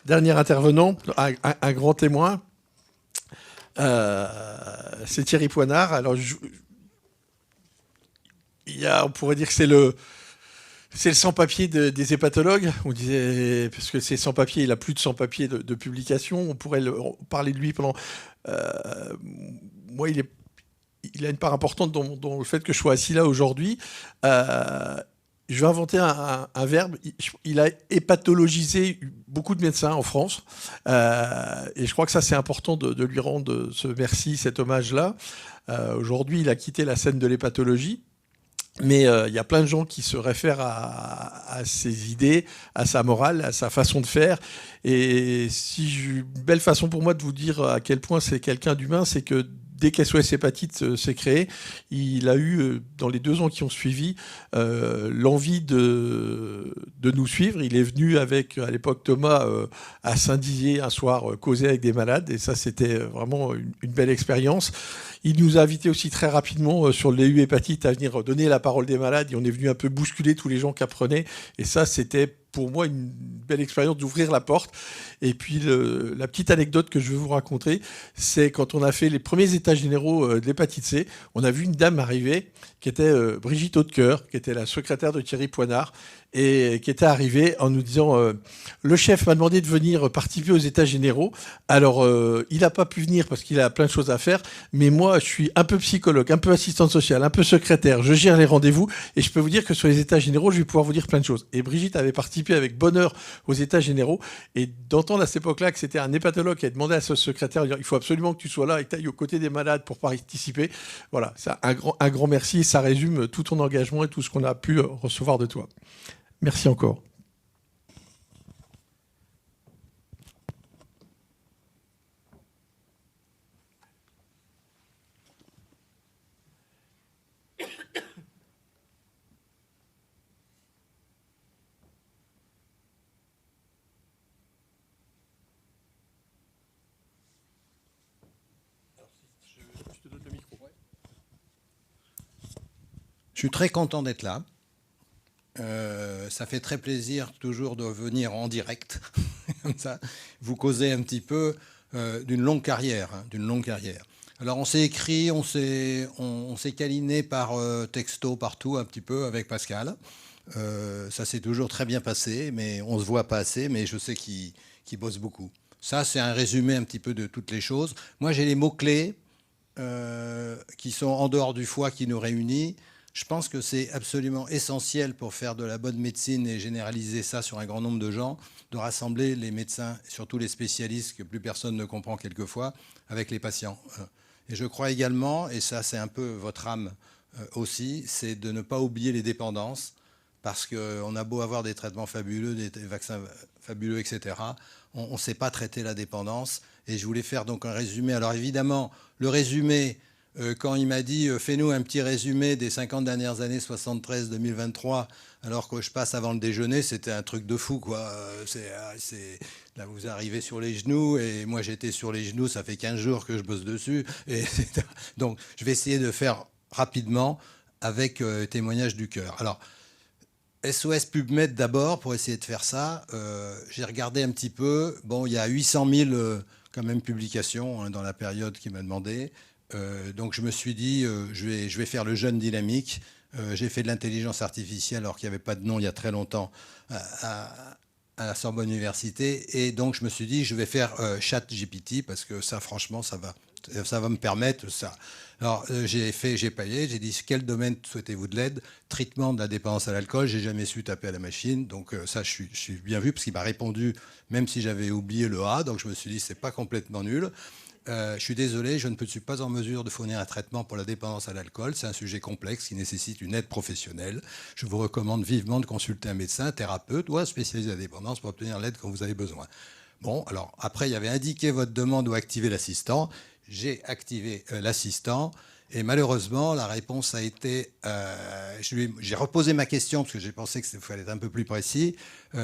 dernier intervenant, un grand témoin, c'est Thierry Poinard. Alors, on pourrait dire que c'est le sans-papier des hépatologues. On disait, parce que c'est sans-papier, il a plus de sans-papier de publication. On pourrait parler de lui pendant. Moi, il a une part importante dans le fait que je sois assis là aujourd'hui. Je vais inventer un verbe. Il a hépatologisé beaucoup de médecins en France. Et je crois que ça, c'est important de lui rendre ce merci, cet hommage-là. Aujourd'hui, il a quitté la scène de l'hépatologie. Mais il y a plein de gens qui se réfèrent à ses idées, à sa morale, à sa façon de faire. Et une belle façon pour moi de vous dire à quel point c'est quelqu'un d'humain, c'est que dès qu'SOS Hépatite s'est créé, il a eu, dans les 2 ans qui ont suivi, l'envie de nous suivre. Il est venu avec, à l'époque, Thomas, à Saint-Dizier, un soir, causer avec des malades. Et ça, c'était vraiment une belle expérience. Il nous a invités aussi très rapidement sur le l'EU Hépatite à venir donner la parole des malades. Et on est venu un peu bousculer tous les gens qui apprenaient. Et ça, c'était pour moi une belle expérience d'ouvrir la porte. Et puis la petite anecdote que je veux vous raconter, c'est quand on a fait les premiers états généraux de l'hépatite C, on a vu une dame arriver qui était Brigitte Hautecoeur, qui était la secrétaire de Thierry Poinard, et qui était arrivée en nous disant le chef m'a demandé de venir participer aux états généraux. Alors, il n'a pas pu venir parce qu'il a plein de choses à faire, mais moi, je suis un peu psychologue, un peu assistante sociale, un peu secrétaire, je gère les rendez-vous, et je peux vous dire que sur les états généraux, je vais pouvoir vous dire plein de choses. Et Brigitte avait participé avec bonheur aux états généraux, et d'entendre à cette époque-là que c'était un hépatologue qui a demandé à ce secrétaire de dire, il faut absolument que tu sois là et que tu ailles aux côtés des malades pour participer. Voilà, c'est un grand merci. Ça résume tout ton engagement et tout ce qu'on a pu recevoir de toi. Merci encore. Je suis très content d'être là. Ça fait très plaisir toujours de venir en direct, comme ça, vous causer un petit peu d'une longue carrière, d'une longue carrière. Alors on s'est écrit, on s'est câliné par texto partout un petit peu avec Pascal. Ça s'est toujours très bien passé, mais on se voit pas assez, mais je sais qu'il bosse beaucoup. Ça, c'est un résumé un petit peu de toutes les choses. Moi, j'ai les mots-clés qui sont en dehors du foie qui nous réunit. Je pense que c'est absolument essentiel pour faire de la bonne médecine et généraliser ça sur un grand nombre de gens, de rassembler les médecins, surtout les spécialistes que plus personne ne comprend quelquefois, avec les patients. Et je crois également, et ça c'est un peu votre âme aussi, c'est de ne pas oublier les dépendances, parce qu'on a beau avoir des traitements fabuleux, des vaccins fabuleux, etc., on ne sait pas traiter la dépendance. Et je voulais faire donc un résumé. Alors évidemment, le résumé... quand il m'a dit « fais-nous un petit résumé des 50 dernières années, 73-2023 », alors que je passe avant le déjeuner, c'était un truc de fou, quoi. Là, vous arrivez sur les genoux, et moi, j'étais sur les genoux, ça fait 15 jours que je bosse dessus. Donc, je vais essayer de faire rapidement avec témoignage du cœur. Alors, SOS PubMed d'abord, pour essayer de faire ça. J'ai regardé un petit peu. Bon, il y a 800 000 quand même publications dans la période qui m'a demandé. Donc je me suis dit, je vais faire le jeune dynamique. J'ai fait de l'intelligence artificielle alors qu'il n'y avait pas de nom il y a très longtemps à la Sorbonne Université. Et donc je me suis dit, je vais faire ChatGPT parce que ça, franchement, ça va me permettre ça. Alors j'ai payé, j'ai dit, quel domaine souhaitez-vous de l'aide? Traitement de la dépendance à l'alcool. J'ai jamais su taper à la machine. Donc ça, je suis bien vu parce qu'il m'a répondu, même si j'avais oublié le A. Donc je me suis dit, c'est pas complètement nul. Je suis désolé, je ne suis pas en mesure de fournir un traitement pour la dépendance à l'alcool. C'est un sujet complexe qui nécessite une aide professionnelle. Je vous recommande vivement de consulter un médecin, un thérapeute ou un spécialiste de la dépendance pour obtenir l'aide quand vous avez besoin. Bon, alors après, il y avait indiqué votre demande ou activer l'assistant. J'ai activé l'assistant. Et malheureusement, la réponse a été... j'ai reposé ma question parce que j'ai pensé qu'il fallait être un peu plus précis.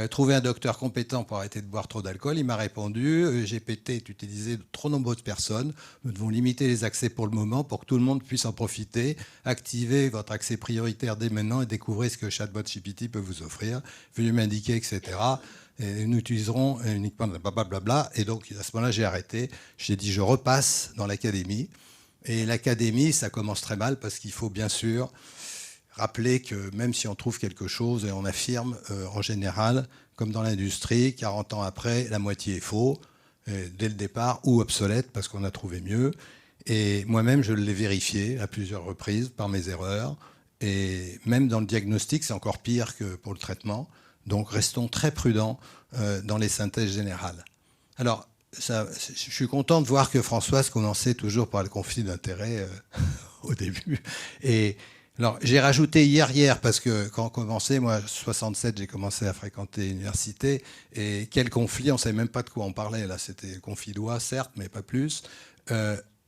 Trouver un docteur compétent pour arrêter de boire trop d'alcool. Il m'a répondu, GPT est utilisé de trop nombreuses personnes. Nous devons limiter les accès pour le moment pour que tout le monde puisse en profiter. Activez votre accès prioritaire dès maintenant et découvrez ce que Chatbot GPT peut vous offrir. Veuillez m'indiquer, etc. et nous utiliserons uniquement blablabla. Et donc, à ce moment-là, j'ai arrêté. J'ai dit, je repasse dans l'académie. Et l'académie, ça commence très mal parce qu'il faut bien sûr rappeler que même si on trouve quelque chose et on affirme, en général, comme dans l'industrie, 40 ans après, la moitié est faux, dès le départ, ou obsolète parce qu'on a trouvé mieux. Et moi-même, je l'ai vérifié à plusieurs reprises par mes erreurs. Et même dans le diagnostic, c'est encore pire que pour le traitement. Donc, restons très prudents dans les synthèses générales. Alors, je suis content de voir que Françoise commençait toujours par le conflit d'intérêts au début. Et alors, j'ai rajouté hier, parce que quand on commençait, moi, 67, j'ai commencé à fréquenter l'université. Et quel conflit, on ne savait même pas de quoi on parlait. Là, c'était conflit d'oie, certes, mais pas plus.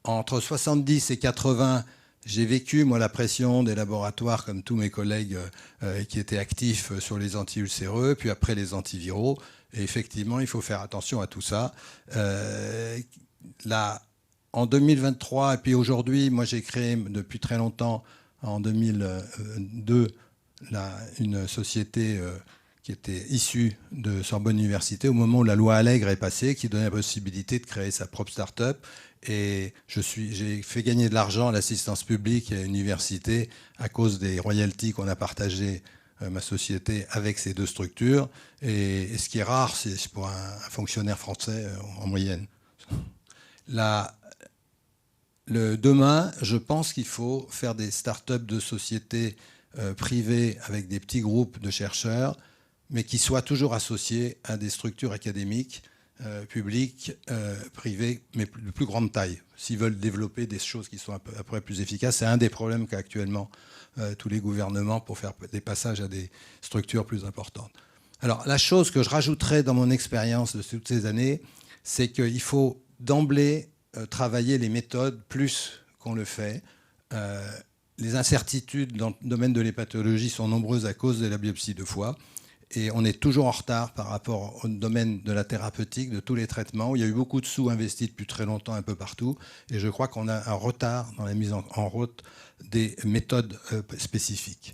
Entre 70 et 80, j'ai vécu, moi, la pression des laboratoires, comme tous mes collègues qui étaient actifs sur les anti-ulcéreux, puis après les antiviraux. Et effectivement, il faut faire attention à tout ça. Là, en 2023, et puis aujourd'hui, moi, j'ai créé depuis très longtemps, en 2002, une société qui était issue de Sorbonne Université, au moment où la loi Allègre est passée, qui donnait la possibilité de créer sa propre start-up. Et j'ai fait gagner de l'argent à l'assistance publique et à l'université à cause des royalties qu'on a partagées, ma société, avec ces deux structures. Et ce qui est rare, c'est pour un fonctionnaire français en moyenne. Demain, je pense qu'il faut faire des start-up de sociétés privées avec des petits groupes de chercheurs, mais qui soient toujours associés à des structures académiques publiques, privées, mais de plus grande taille, s'ils veulent développer des choses qui sont après plus efficaces. C'est un des problèmes qu'a actuellement tous les gouvernements pour faire des passages à des structures plus importantes. Alors, la chose que je rajouterais dans mon expérience de toutes ces années, c'est qu'il faut d'emblée travailler les méthodes plus qu'on le fait. Les incertitudes dans le domaine de l'hépatologie sont nombreuses à cause de la biopsie de foie. Et on est toujours en retard par rapport au domaine de la thérapeutique, de tous les traitements, où il y a eu beaucoup de sous investis depuis très longtemps un peu partout. Et je crois qu'on a un retard dans la mise en route des méthodes spécifiques.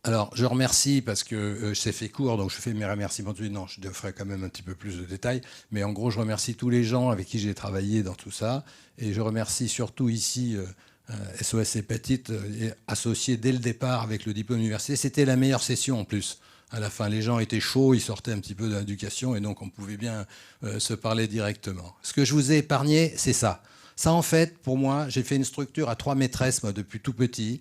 Alors, je remercie parce que c'est fait court, donc je fais mes remerciements. Non, je ferai quand même un petit peu plus de détails. Mais en gros, je remercie tous les gens avec qui j'ai travaillé dans tout ça. Et je remercie surtout ici SOS Hépatite, associé dès le départ avec le diplôme universitaire. C'était la meilleure session en plus. À la fin, les gens étaient chauds, ils sortaient un petit peu de l'éducation et donc on pouvait bien se parler directement. Ce que je vous ai épargné, c'est ça. Ça, en fait, pour moi, j'ai fait une structure à 3 maîtresses, moi, depuis tout petit.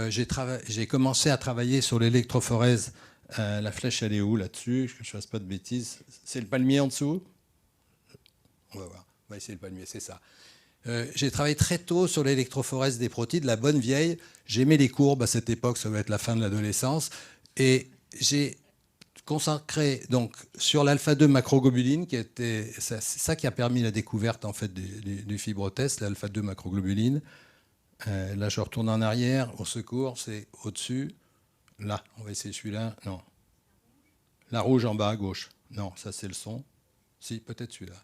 J'ai commencé à travailler sur l'électrophorèse. La flèche, elle est où là-dessus? Que je ne fasse pas de bêtises. C'est le palmier en dessous? On va voir. On va essayer le palmier, c'est ça. J'ai travaillé très tôt sur l'électrophorèse des protides, la bonne vieille. J'aimais les courbes à cette époque, ça va être la fin de l'adolescence. Et j'ai consacré donc sur l'alpha-2 macroglobuline, qui était c'est ça qui a permis la découverte en fait du fibrotest, l'alpha-2 macroglobuline. Là, je retourne en arrière. Au secours, c'est au-dessus. Là, on va essayer celui-là. Non. La rouge en bas à gauche. Non, ça c'est le son. Si, peut-être celui-là.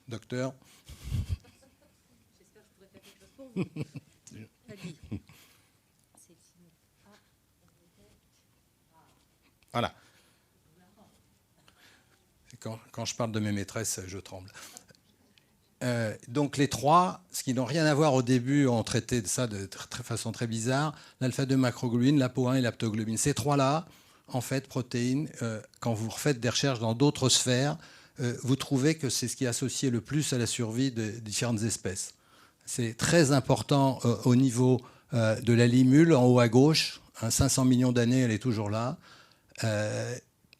Docteur. J'espère que je pourrais faire quelque chose pour vous. Vas-y. Voilà. Quand je parle de mes maîtresses, je tremble. Donc les trois, ce qui n'ont rien à voir au début, ont traité de ça de façon très bizarre. L'alpha-2 macroglobuline, l'APO1 et l'aptoglobine. Ces trois-là, en fait, protéines, quand vous refaites des recherches dans d'autres sphères, vous trouvez que c'est ce qui est associé le plus à la survie de différentes espèces. C'est très important au niveau de la limule, en haut à gauche. 500 millions d'années, elle est toujours là.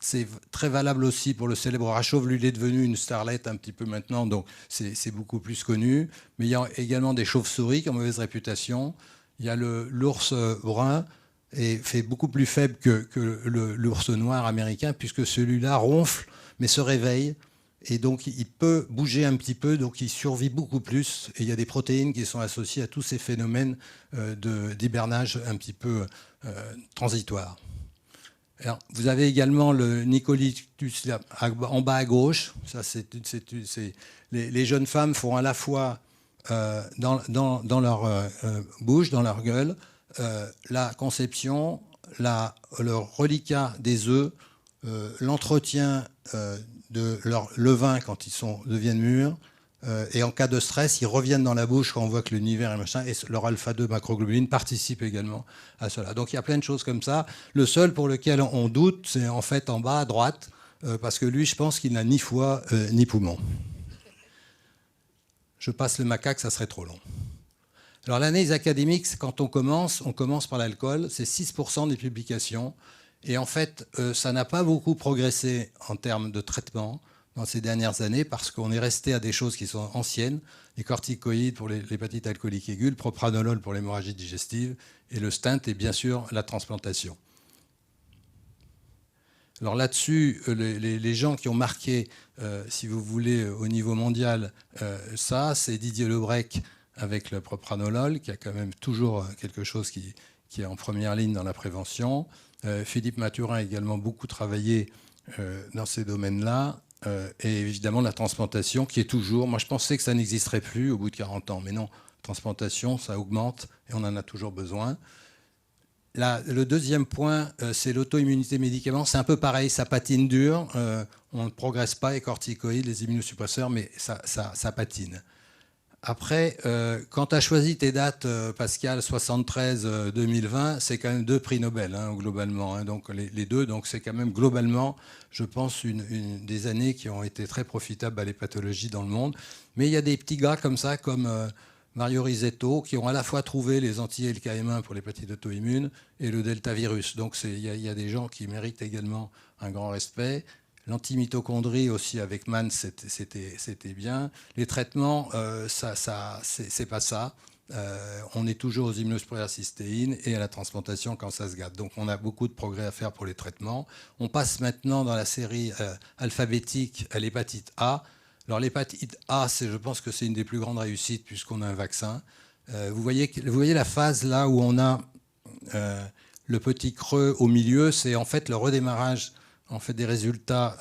C'est très valable aussi pour le célèbre rat chauve. Lui, il est devenu une starlette un petit peu maintenant, donc c'est beaucoup plus connu. Mais il y a également des chauves-souris qui ont mauvaise réputation. Il y a l'ours brun, et fait beaucoup plus faible que l'ours noir américain, puisque celui-là ronfle, mais se réveille. Et donc, il peut bouger un petit peu, donc il survit beaucoup plus. Et il y a des protéines qui sont associées à tous ces phénomènes d'hibernage un petit peu transitoires. Alors, vous avez également le Nicolytus en bas à gauche. Ça, les jeunes femmes font à la fois dans leur bouche, dans leur gueule, la conception le reliquat des œufs, l'entretien de leur levain quand ils deviennent mûrs, et en cas de stress, ils reviennent dans la bouche quand on voit que l'univers est machin, et leur alpha-2 macroglobuline participe également à cela. Donc il y a plein de choses comme ça. Le seul pour lequel on doute, c'est en fait en bas à droite, parce que lui, je pense qu'il n'a ni foie ni poumon. Je passe le macaque, ça serait trop long. Alors l'analyse académique, quand on commence par l'alcool, c'est 6% des publications. Et en fait, ça n'a pas beaucoup progressé en termes de traitement dans ces dernières années parce qu'on est resté à des choses qui sont anciennes, les corticoïdes pour l'hépatite alcoolique aiguë, le propranolol pour l'hémorragie digestive et le stent et bien sûr la transplantation. Alors là-dessus, les gens qui ont marqué, si vous voulez, au niveau mondial, ça, c'est Didier Lebrec avec le propranolol, qui a quand même toujours quelque chose qui est en première ligne dans la prévention. Philippe Mathurin a également beaucoup travaillé dans ces domaines-là. Et évidemment, la transplantation, qui est toujours... Moi, je pensais que ça n'existerait plus au bout de 40 ans. Mais non, transplantation, ça augmente et on en a toujours besoin. Là, le deuxième point, c'est l'auto-immunité médicaments. C'est un peu pareil, ça patine dur. On ne progresse pas, les corticoïdes, les immunosuppresseurs, mais ça patine. Après, quand tu as choisi tes dates, Pascal, 73-2020, c'est quand même 2 prix Nobel, hein, globalement. Hein, donc les deux, donc c'est quand même globalement, je pense, une des années qui ont été très profitables à l'hépatologie dans le monde. Mais il y a des petits gars comme ça, comme Mario Risetto, qui ont à la fois trouvé les anti-LKM1 pour l'hépatite auto-immune et le deltavirus. Donc il y a des gens qui méritent également un grand respect. L'antimitochondrie aussi avec Mann, c'était bien. Les traitements, c'est pas ça. On est toujours aux immunosuppresseurs cystéine et à la transplantation quand ça se gâte. Donc on a beaucoup de progrès à faire pour les traitements. On passe maintenant dans la série alphabétique à l'hépatite A. Alors l'hépatite A, je pense que c'est une des plus grandes réussites puisqu'on a un vaccin. Vous voyez la phase là où on a le petit creux au milieu, c'est en fait le redémarrage des résultats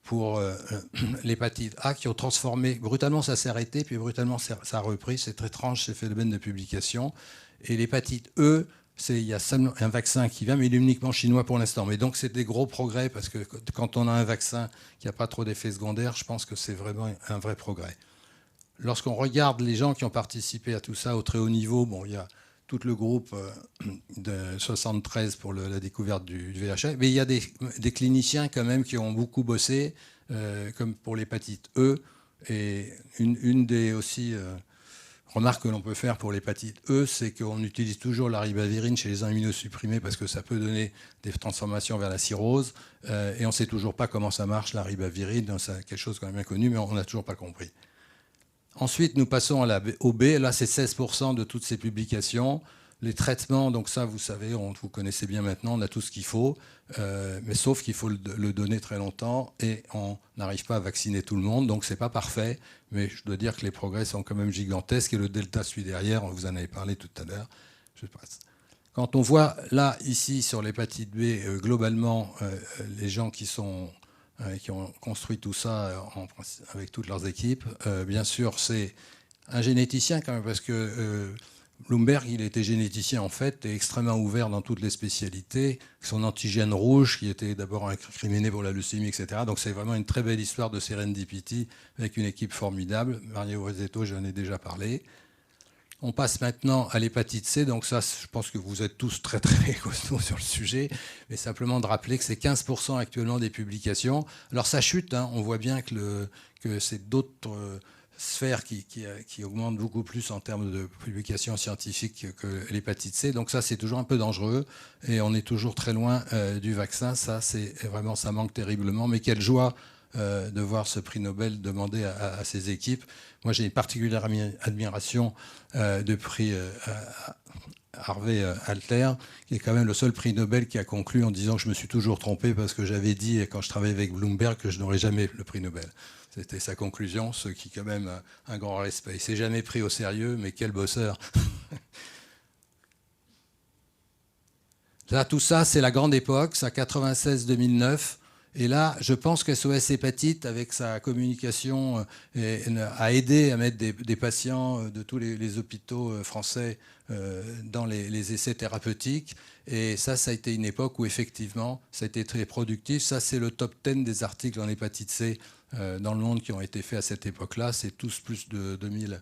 pour l'hépatite A qui ont transformé. Brutalement, ça s'est arrêté, puis brutalement, ça a repris. C'est très étrange, ces phénomènes de publication. Et l'hépatite E, il y a seulement un vaccin qui vient, mais il est uniquement chinois pour l'instant. Mais donc, c'est des gros progrès, parce que quand on a un vaccin qui n'a pas trop d'effets secondaires, je pense que c'est vraiment un vrai progrès. Lorsqu'on regarde les gens qui ont participé à tout ça au très haut niveau, bon, il y a tout le groupe de 73 pour la découverte du VIH, mais il y a des cliniciens quand même qui ont beaucoup bossé, comme pour l'hépatite E. Et une des aussi remarques que l'on peut faire pour l'hépatite E, c'est qu'on utilise toujours la ribavirine chez les immunosupprimés parce que ça peut donner des transformations vers la cirrhose. Et on ne sait toujours pas comment ça marche, la ribavirine. C'est quelque chose quand même bien connu, mais on n'a toujours pas compris. Ensuite, nous passons au B. Là, c'est 16% de toutes ces publications. Les traitements, donc ça, vous savez, vous connaissez bien maintenant, on a tout ce qu'il faut. Mais sauf qu'il faut le donner très longtemps et on n'arrive pas à vacciner tout le monde. Donc, ce n'est pas parfait. Mais je dois dire que les progrès sont quand même gigantesques. Et le delta suit derrière. Vous en avez parlé tout à l'heure. Je passe. Quand on voit là, ici, sur l'hépatite B, globalement, les gens qui ont construit tout ça avec toutes leurs équipes. Bien sûr, c'est un généticien quand même, parce que Bloomberg, il était généticien en fait, et extrêmement ouvert dans toutes les spécialités. Son antigène rouge, qui était d'abord incriminé pour la leucémie, etc. Donc c'est vraiment une très belle histoire de serendipity, avec une équipe formidable. Mario Risetto, j'en ai déjà parlé. On passe maintenant à l'hépatite C. Donc ça, je pense que vous êtes tous très très costauds sur le sujet. Mais simplement de rappeler que c'est 15% actuellement des publications. Alors ça chute, hein. On voit bien que c'est d'autres sphères qui augmentent beaucoup plus en termes de publications scientifiques que l'hépatite C. Donc ça, c'est toujours un peu dangereux. Et on est toujours très loin du vaccin. Ça, c'est vraiment, ça manque terriblement. Mais quelle joie de voir ce prix Nobel demandé à ces équipes. Moi, j'ai une particulière admiration du prix Harvey Alter, qui est quand même le seul prix Nobel qui a conclu en disant que je me suis toujours trompé parce que j'avais dit, quand je travaillais avec Bloomberg, que je n'aurais jamais le prix Nobel. C'était sa conclusion, ce qui quand même un grand respect. Il ne s'est jamais pris au sérieux, mais quel bosseur. Là, tout ça, c'est la grande époque, ça 96-2009. Et là, je pense que SOS Hépatite, avec sa communication, a aidé à mettre des patients de tous les hôpitaux français dans les essais thérapeutiques. Et ça a été une époque où, effectivement, ça a été très productif. Ça, c'est le top 10 des articles en hépatite C dans le monde qui ont été faits à cette époque-là. C'est tous plus de 2000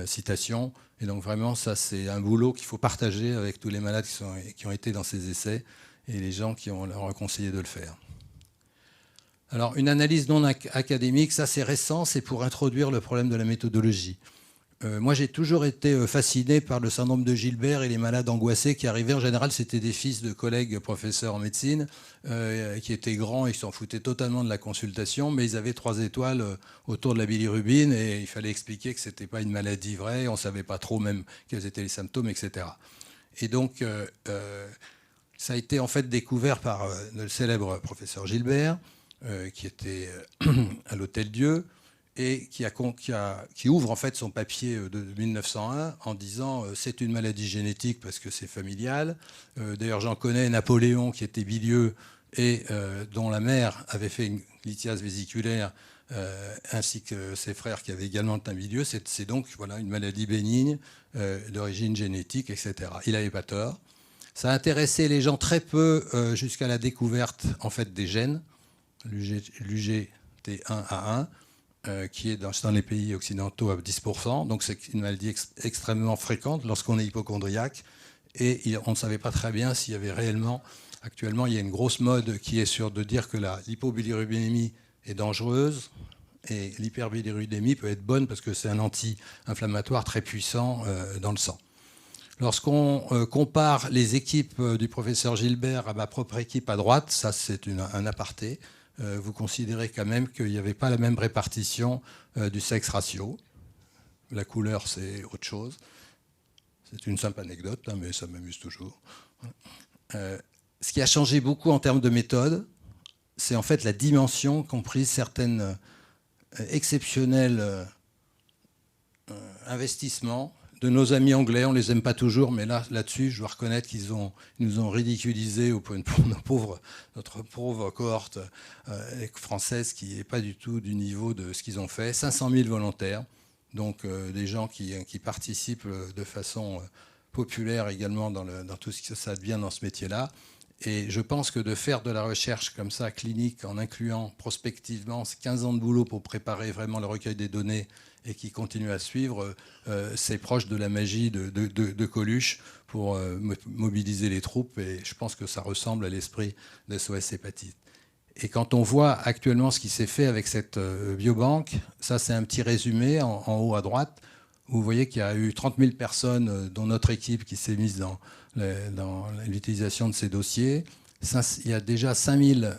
citations. Et donc, vraiment, ça, c'est un boulot qu'il faut partager avec tous les malades qui ont été dans ces essais et les gens qui leur ont conseillé de le faire. Alors, une analyse non académique, ça c'est récent, c'est pour introduire le problème de la méthodologie. Moi, j'ai toujours été fasciné par le syndrome de Gilbert et les malades angoissés qui arrivaient. En général, c'était des fils de collègues professeurs en médecine qui étaient grands et qui s'en foutaient totalement de la consultation, mais ils avaient 3 étoiles autour de la bilirubine et il fallait expliquer que ce n'était pas une maladie vraie, on ne savait pas trop même quels étaient les symptômes, etc. Et donc, ça a été en fait découvert par le célèbre professeur Gilbert, qui était à l'Hôtel-Dieu et qui ouvre en fait son papier de 1901 en disant c'est une maladie génétique parce que c'est familial. D'ailleurs, j'en connais Napoléon qui était bilieux et dont la mère avait fait une lithiase vésiculaire ainsi que ses frères qui avaient également un bilieux. C'est donc voilà, une maladie bénigne d'origine génétique, etc. Il n'avait pas tort. Ça a intéressé les gens très peu jusqu'à la découverte en fait des gènes. L'UGT1A1, qui est dans les pays occidentaux à 10%. Donc c'est une maladie extrêmement fréquente lorsqu'on est hypochondriaque. Et on ne savait pas très bien s'il y avait réellement... Actuellement, il y a une grosse mode qui est de dire que l'hypobilirubinémie est dangereuse et l'hyperbilirudémie peut être bonne parce que c'est un anti-inflammatoire très puissant dans le sang. Lorsqu'on compare les équipes du professeur Gilbert à ma propre équipe à droite, ça c'est un aparté, vous considérez quand même qu'il n'y avait pas la même répartition du sexe ratio. La couleur, c'est autre chose. C'est une simple anecdote, hein, mais ça m'amuse toujours. Ce qui a changé beaucoup en termes de méthode, c'est en fait la dimension qu'ont prise certaines exceptionnels investissements de nos amis anglais. On ne les aime pas toujours, mais là-dessus, je dois reconnaître qu'ils nous ont ridiculisés au point de notre pauvre cohorte française qui n'est pas du tout du niveau de ce qu'ils ont fait. 500 000 volontaires, donc des gens qui participent de façon populaire également dans tout ce que ça devient dans ce métier-là. Et je pense que de faire de la recherche comme ça, clinique, en incluant prospectivement 15 ans de boulot pour préparer vraiment le recueil des données et qui continue à suivre, c'est proche de la magie de Coluche pour mobiliser les troupes. Et je pense que ça ressemble à l'esprit de SOS Hépatite. Et quand on voit actuellement ce qui s'est fait avec cette biobanque, ça c'est un petit résumé en haut à droite, où vous voyez qu'il y a eu 30 000 personnes, dont notre équipe, qui s'est mise dans l'utilisation de ces dossiers. Il y a déjà 5000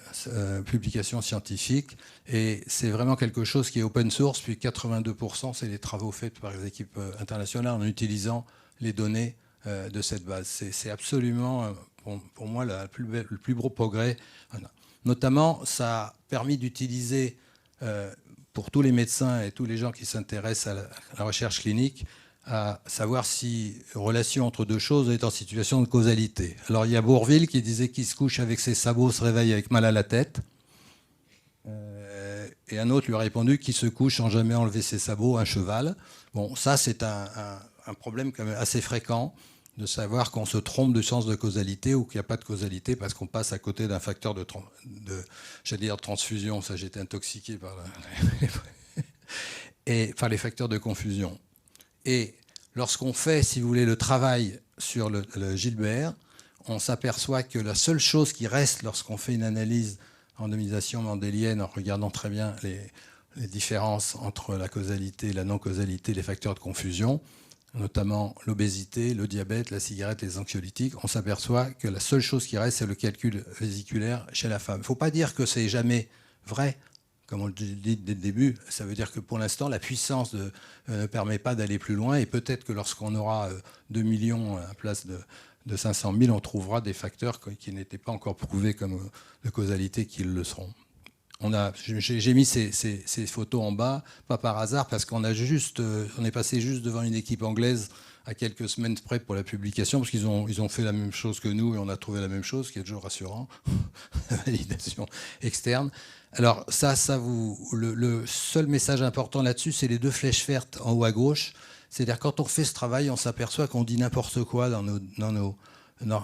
publications scientifiques et c'est vraiment quelque chose qui est open source, puis 82% c'est les travaux faits par les équipes internationales en utilisant les données de cette base. C'est absolument, pour moi, le plus gros progrès. Notamment, ça a permis d'utiliser, pour tous les médecins et tous les gens qui s'intéressent à la recherche clinique, à savoir si relation entre deux choses est en situation de causalité. Alors il y a Bourvil qui disait qu'il se couche avec ses sabots, se réveille avec mal à la tête. Et un autre lui a répondu qu'il se couche sans jamais enlever ses sabots, un cheval. Bon, ça c'est un problème quand même assez fréquent de savoir qu'on se trompe de sens de causalité ou qu'il n'y a pas de causalité parce qu'on passe à côté d'un facteur de transfusion. Ça, j'étais intoxiqué par les facteurs de confusion. Et lorsqu'on fait, si vous voulez, le travail sur le Gilbert, on s'aperçoit que la seule chose qui reste lorsqu'on fait une analyse en randomisation mendélienne, en regardant très bien les différences entre la causalité et la non-causalité, les facteurs de confusion, notamment l'obésité, le diabète, la cigarette, les anxiolytiques, on s'aperçoit que la seule chose qui reste, c'est le calcul vésiculaire chez la femme. Il ne faut pas dire que c'est jamais vrai. Comme on le dit dès le début, ça veut dire que pour l'instant, la puissance ne permet pas d'aller plus loin. Et peut-être que lorsqu'on aura 2 millions à la place de 500 000, on trouvera des facteurs qui n'étaient pas encore prouvés comme de causalité qu'ils le seront. J'ai mis ces photos en bas, pas par hasard, parce qu'on est passé juste devant une équipe anglaise à quelques semaines près pour la publication, parce qu'ils ont fait la même chose que nous et on a trouvé la même chose, ce qui est toujours rassurant, la validation externe. Alors le seul message important là-dessus, c'est les 2 flèches vertes en haut à gauche. C'est-à-dire quand on fait ce travail, on s'aperçoit qu'on dit n'importe quoi dans nos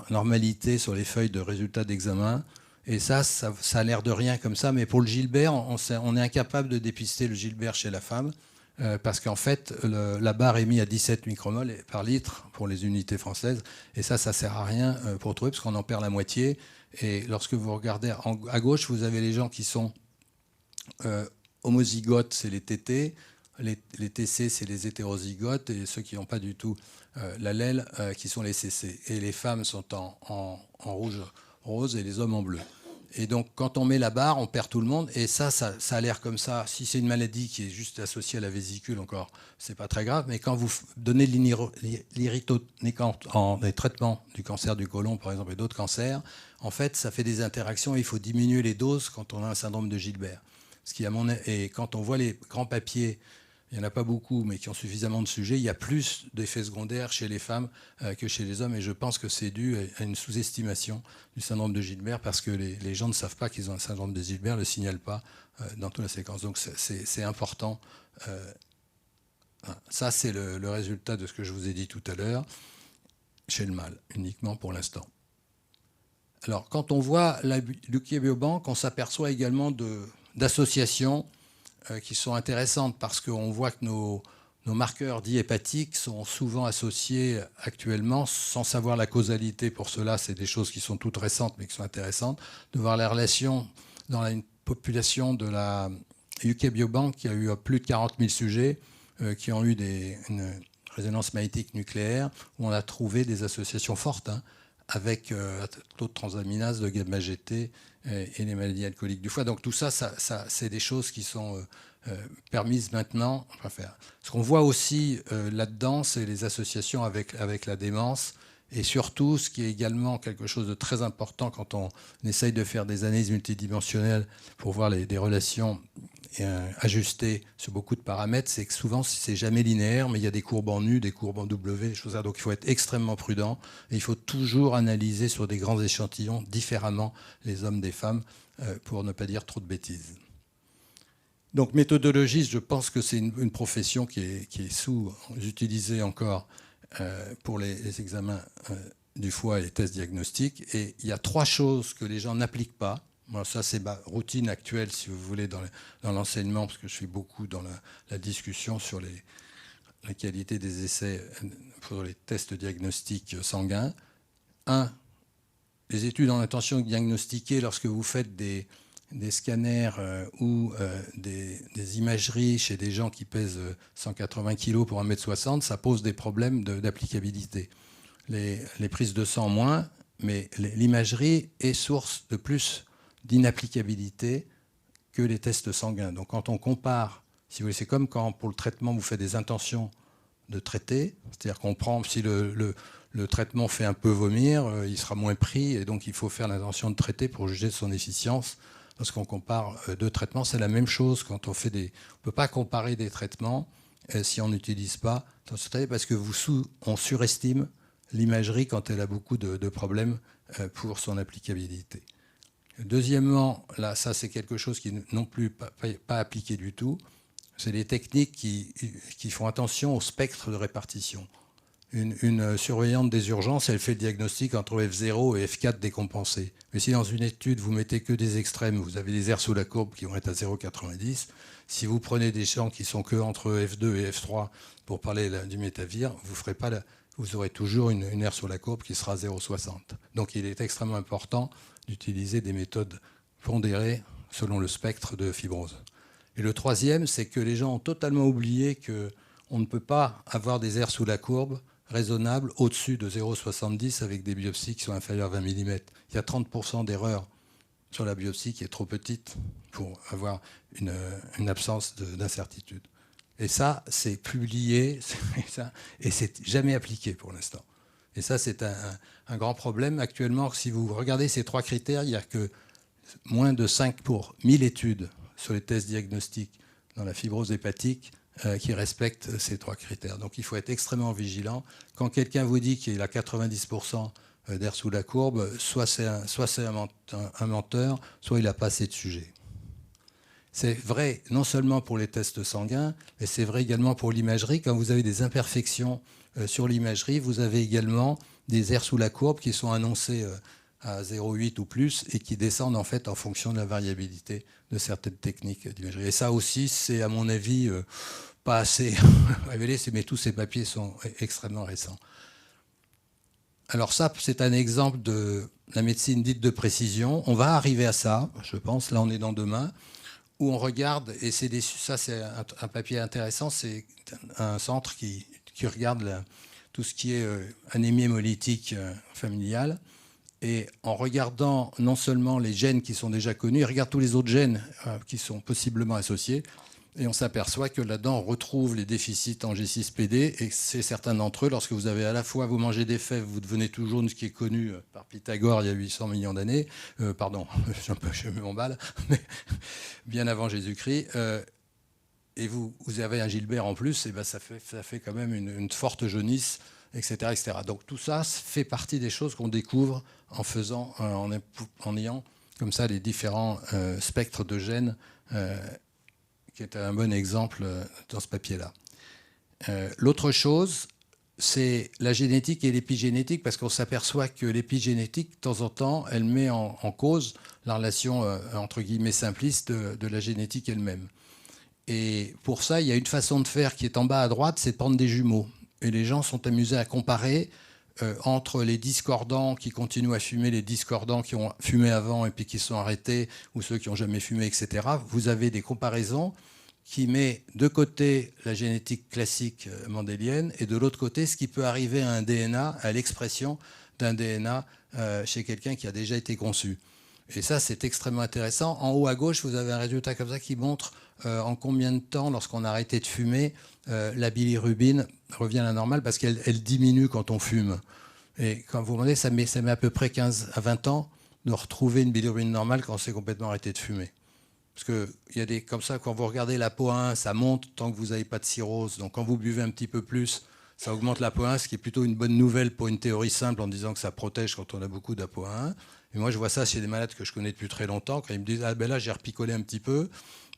normalités sur les feuilles de résultats d'examen. Et ça a l'air de rien comme ça, mais pour le Gilbert, on est incapable de dépister le Gilbert chez la femme, parce qu'en fait, la barre est mise à 17 micromoles par litre pour les unités françaises, et ça sert à rien pour trouver, parce qu'on en perd la moitié. Et lorsque vous regardez à gauche, vous avez les gens qui sont homozygotes, c'est les TT, les TC, c'est les hétérozygotes, et ceux qui n'ont pas du tout l'allèle, qui sont les CC. Et les femmes sont en rouge rose et les hommes en bleu. Et donc, quand on met la barre, on perd tout le monde. Et ça a l'air comme ça. Si c'est une maladie qui est juste associée à la vésicule, encore, c'est pas très grave. Mais quand vous donnez de l'iritonicante en des traitements du cancer du côlon, par exemple, et d'autres cancers, en fait, ça fait des interactions et il faut diminuer les doses quand on a un syndrome de Gilbert. Et quand on voit les grands papiers, il n'y en a pas beaucoup, mais qui ont suffisamment de sujets, il y a plus d'effets secondaires chez les femmes que chez les hommes. Et je pense que c'est dû à une sous-estimation du syndrome de Gilbert, parce que les gens ne savent pas qu'ils ont un syndrome de Gilbert, ne le signalent pas dans toute la séquence. Donc c'est important. Ça, c'est le résultat de ce que je vous ai dit tout à l'heure, chez le mâle, uniquement pour l'instant. Alors, quand on voit la Leukemia Biobank, on s'aperçoit également d'associations qui sont intéressantes, parce qu'on voit que nos marqueurs dits hépatiques sont souvent associés actuellement, sans savoir la causalité pour cela. C'est des choses qui sont toutes récentes, mais qui sont intéressantes, de voir la relation dans une population de la UK Biobank qui a eu plus de 40 000 sujets qui ont eu une résonance magnétique nucléaire, où on a trouvé des associations fortes avec taux de transaminase, de gamma-GT et les maladies alcooliques du foie. Donc tout ça, c'est des choses qui sont permises maintenant. Ce qu'on voit aussi là-dedans, c'est les associations avec la démence, et surtout, ce qui est également quelque chose de très important quand on essaye de faire des analyses multidimensionnelles pour voir des relations ajustées sur beaucoup de paramètres, c'est que souvent, c'est jamais linéaire, mais il y a des courbes en U, des courbes en W, des choses là. Donc il faut être extrêmement prudent, et il faut toujours analyser sur des grands échantillons différemment les hommes des femmes, pour ne pas dire trop de bêtises. Donc méthodologiste, je pense que c'est une profession qui est sous-utilisée encore pour les examens du foie et les tests diagnostiques. Et il y a 3 choses que les gens n'appliquent pas. Moi, ça, c'est ma routine actuelle, si vous voulez, dans l'enseignement, parce que je suis beaucoup dans la discussion sur la qualité des essais pour les tests diagnostiques sanguins. 1, les études en intention diagnostiquée, lorsque vous faites des scanners ou des imageries chez des gens qui pèsent 180 kg pour 1,60 m, ça pose des problèmes d'applicabilité. Les prises de sang moins, mais l'imagerie est source de plus d'inapplicabilité que les tests sanguins. Donc quand on compare, si vous voulez, c'est comme quand pour le traitement vous faites des intentions de traiter, c'est-à-dire qu'on prend, si le traitement fait un peu vomir, il sera moins pris, et donc il faut faire l'intention de traiter pour juger de son efficience. Lorsqu'on compare 2 traitements, c'est la même chose quand on fait on ne peut pas comparer des traitements si on n'utilise pas, parce que on surestime l'imagerie quand elle a beaucoup de problèmes pour son applicabilité. Deuxièmement, là, ça c'est quelque chose qui n'est non plus pas appliqué du tout, c'est les techniques qui font attention au spectre de répartition. Une surveillante des urgences, elle fait le diagnostic entre F0 et F4 décompensé. Mais si dans une étude, vous mettez que des extrêmes, vous avez des aires sous la courbe qui vont être à 0,90. Si vous prenez des gens qui sont que entre F2 et F3 pour parler du métavir, vous aurez toujours une aire sous la courbe qui sera à 0,60. Donc il est extrêmement important d'utiliser des méthodes pondérées selon le spectre de fibrose. Et le troisième, c'est que les gens ont totalement oublié qu'on ne peut pas avoir des aires sous la courbe raisonnable au-dessus de 0,70 avec des biopsies qui sont inférieures à 20 mm. Il y a 30% d'erreur sur la biopsie qui est trop petite pour avoir une absence d'incertitude. Et ça, c'est publié et c'est jamais appliqué pour l'instant. Et ça, c'est un grand problème. Actuellement, si vous regardez ces 3 critères, il n'y a que moins de 5 pour 1000 études sur les tests diagnostiques dans la fibrose hépatique qui respectent ces 3 critères. Donc il faut être extrêmement vigilant. Quand quelqu'un vous dit qu'il a 90% d'air sous la courbe, soit c'est un menteur, soit il n'a pas assez de sujets. C'est vrai non seulement pour les tests sanguins, mais c'est vrai également pour l'imagerie. Quand vous avez des imperfections sur l'imagerie, vous avez également des airs sous la courbe qui sont annoncés à 0,8 ou plus et qui descendent en fait en fonction de la variabilité de certaines techniques d'imagerie. Et ça aussi, c'est à mon avis pas assez révélé, mais tous ces papiers sont extrêmement récents. Alors ça, c'est un exemple de la médecine dite de précision. On va arriver à ça, je pense, là on est dans demain, où on regarde, et ça c'est un papier intéressant, c'est un centre qui regarde tout ce qui est anémie hémolytique familiale. Et en regardant non seulement les gènes qui sont déjà connus, il regarde tous les autres gènes qui sont possiblement associés. Et on s'aperçoit que là-dedans, on retrouve les déficits en G6PD. Et c'est certains d'entre eux, lorsque vous avez à la fois, vous mangez des fèves, vous devenez tout jaune, ce qui est connu par Pythagore il y a 800 millions d'années. Pardon, je m'emballe, mais bien avant Jésus-Christ. Et vous avez un Gilbert en plus, et ben ça fait quand même une forte jaunisse, etc., etc. Donc tout ça fait partie des choses qu'on découvre en faisant, en ayant comme ça les différents spectres de gènes, qui est un bon exemple dans ce papier-là. L'autre chose, c'est la génétique et l'épigénétique, parce qu'on s'aperçoit que l'épigénétique, de temps en temps, elle met en cause la relation, entre guillemets, simpliste de la génétique elle-même. Et pour ça, il y a une façon de faire qui est en bas à droite, c'est de prendre des jumeaux. Et les gens sont amusés à comparer entre les discordants qui continuent à fumer, les discordants qui ont fumé avant et puis qui sont arrêtés, ou ceux qui n'ont jamais fumé, etc. Vous avez des comparaisons qui met de côté la génétique classique mendélienne et de l'autre côté ce qui peut arriver à un DNA, à l'expression d'un DNA chez quelqu'un qui a déjà été conçu. Et ça, c'est extrêmement intéressant. En haut à gauche, vous avez un résultat comme ça qui montre en combien de temps, lorsqu'on a arrêté de fumer, la bilirubine revient à la normale parce qu'elle diminue quand on fume. Et quand vous demandez, ça met à peu près 15 à 20 ans de retrouver une bilirubine normale quand on s'est complètement arrêté de fumer. Parce qu'il y a des comme ça, quand vous regardez l'ApoA1, ça monte tant que vous n'avez pas de cirrhose. Donc quand vous buvez un petit peu plus, ça augmente l'ApoA1, ce qui est plutôt une bonne nouvelle pour une théorie simple en disant que ça protège quand on a beaucoup d'ApoA1. Et moi, je vois ça chez des malades que je connais depuis très longtemps. Quand ils me disent « Ah ben là, j'ai repicolé un petit peu »,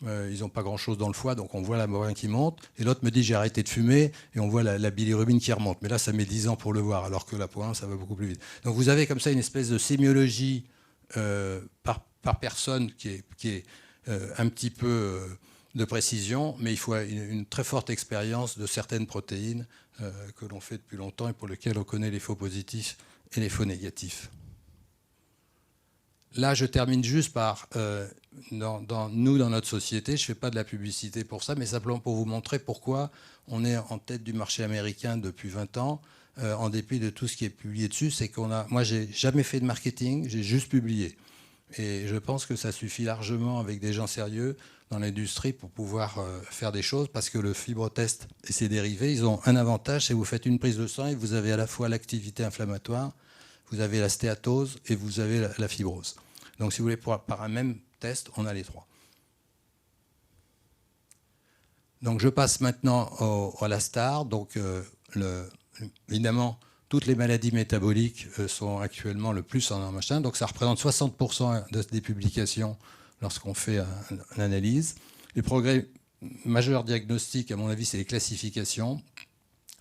ils n'ont pas grand-chose dans le foie, donc on voit l'ApoA1 qui monte. Et l'autre me dit « J'ai arrêté de fumer » et on voit la bilirubine qui remonte. Mais là, ça met 10 ans pour le voir, alors que l'ApoA1, ça va beaucoup plus vite. Donc vous avez comme ça une espèce de sémiologie par personne qui est un petit peu de précision, mais il faut une très forte expérience de certaines protéines que l'on fait depuis longtemps et pour lesquelles on connaît les faux positifs et les faux négatifs. Là, je termine juste par, dans notre société, je ne fais pas de la publicité pour ça, mais simplement pour vous montrer pourquoi on est en tête du marché américain depuis 20 ans, en dépit de tout ce qui est publié dessus. C'est moi, j'ai jamais fait de marketing, j'ai juste publié. Et je pense que ça suffit largement avec des gens sérieux dans l'industrie pour pouvoir faire des choses, parce que le fibrotest et ses dérivés, ils ont un avantage, c'est que vous faites une prise de sang et vous avez à la fois l'activité inflammatoire, vous avez la stéatose et vous avez la fibrose. Donc si vous voulez, par un même test, on a les trois. Donc je passe maintenant à la star. Donc évidemment, toutes les maladies métaboliques sont actuellement le plus en machin. Donc ça représente 60% des publications lorsqu'on fait une analyse. Les progrès majeurs diagnostiques, à mon avis, c'est les classifications.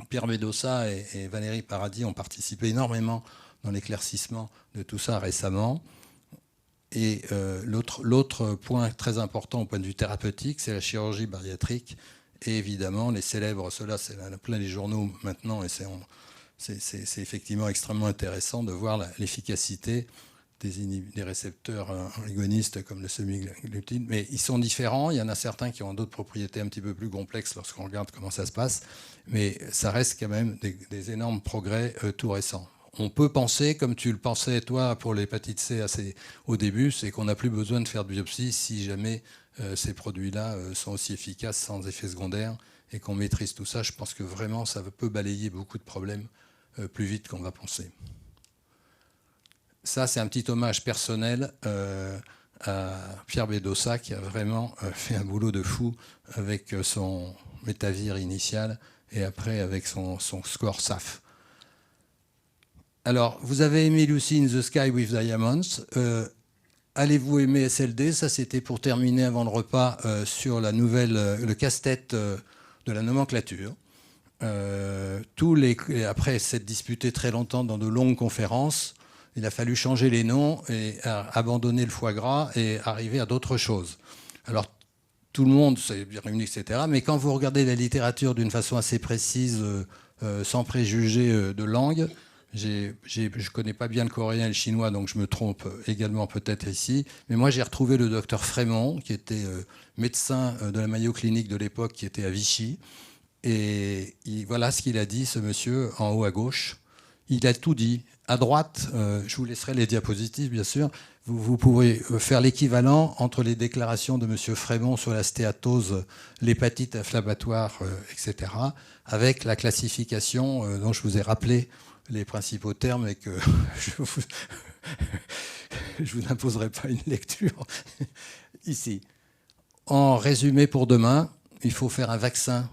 Pierre Medossa et Valérie Paradis ont participé énormément dans l'éclaircissement de tout ça récemment. Et l'autre point très important au point de vue thérapeutique, c'est la chirurgie bariatrique. Et évidemment, les célèbres, ceux-là, c'est plein les journaux maintenant, et c'est effectivement extrêmement intéressant de voir l'efficacité des récepteurs agonistes comme le semi-glutide. Mais ils sont différents. Il y en a certains qui ont d'autres propriétés un petit peu plus complexes lorsqu'on regarde comment ça se passe. Mais ça reste quand même des énormes progrès tout récents. On peut penser, comme tu le pensais toi pour l'hépatite C au début, c'est qu'on n'a plus besoin de faire de biopsie si jamais ces produits-là sont aussi efficaces sans effet secondaire et qu'on maîtrise tout ça. Je pense que vraiment ça peut balayer beaucoup de problèmes plus vite qu'on va penser. Ça, c'est un petit hommage personnel à Pierre Bédossa, qui a vraiment fait un boulot de fou avec son Métavir initial et après avec son score SAF. Alors, vous avez aimé Lucy in the Sky with Diamonds. Allez-vous aimer SLD? Ça, c'était pour terminer avant le repas sur la nouvelle, le casse-tête de la nomenclature. Après s'être disputé très longtemps dans de longues conférences, il a fallu changer les noms et abandonner le foie gras et arriver à d'autres choses. Alors, tout le monde s'est réuni, etc. Mais quand vous regardez la littérature d'une façon assez précise, sans préjugés de langue, je ne connais pas bien le coréen et le chinois, donc je me trompe également peut-être ici. Mais moi, j'ai retrouvé le docteur Frémont, qui était médecin de la Mayo Clinique de l'époque, qui était à Vichy. Et voilà ce qu'il a dit, ce monsieur, en haut à gauche. Il a tout dit. À droite, je vous laisserai les diapositives, bien sûr. Vous pourrez faire l'équivalent entre les déclarations de M. Frémont sur la stéatose, l'hépatite inflammatoire, etc., avec la classification dont je vous ai rappelé les principaux termes et que je vous imposerai pas une lecture ici. En résumé pour demain, il faut faire un vaccin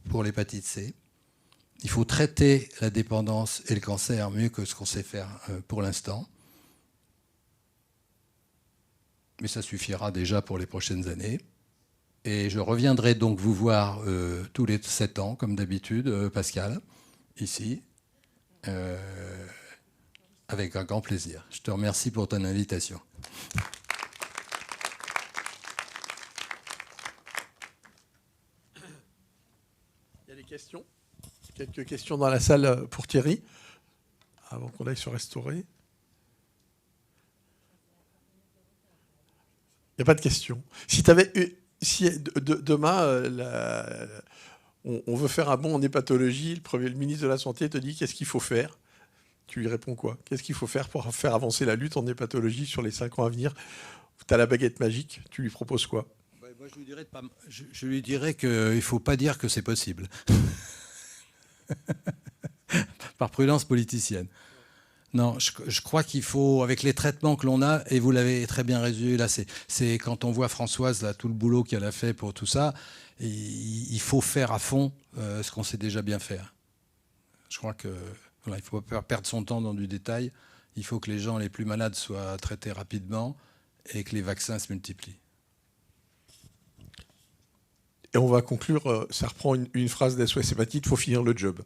pour l'hépatite C. Il faut traiter la dépendance et le cancer mieux que ce qu'on sait faire pour l'instant. Mais ça suffira déjà pour les prochaines années. Et je reviendrai donc vous voir tous les 7 ans, comme d'habitude, Pascal, ici, avec un grand plaisir. Je te remercie pour ton invitation. Il y a des questions? Quelques questions dans la salle pour Thierry, avant qu'on aille se restaurer. Il n'y a pas de questions. Si demain, on veut faire un bond en hépatologie, le ministre de la Santé te dit qu'est-ce qu'il faut faire? Tu lui réponds quoi? Qu'est-ce qu'il faut faire pour faire avancer la lutte en hépatologie sur les 5 ans à venir? Tu as la baguette magique, tu lui proposes quoi? Moi, je lui dirais qu'il ne faut pas dire que c'est possible. Par prudence politicienne. Non, je crois qu'il faut, avec les traitements que l'on a, et vous l'avez très bien résumé, là, c'est quand on voit Françoise, là, tout le boulot qu'elle a fait pour tout ça, il faut faire à fond ce qu'on sait déjà bien faire. Je crois qu'il ne faut pas perdre son temps dans du détail. Il faut que les gens les plus malades soient traités rapidement et que les vaccins se multiplient. Et on va conclure, ça reprend une phrase d'SOS Hépatite, il faut finir le job.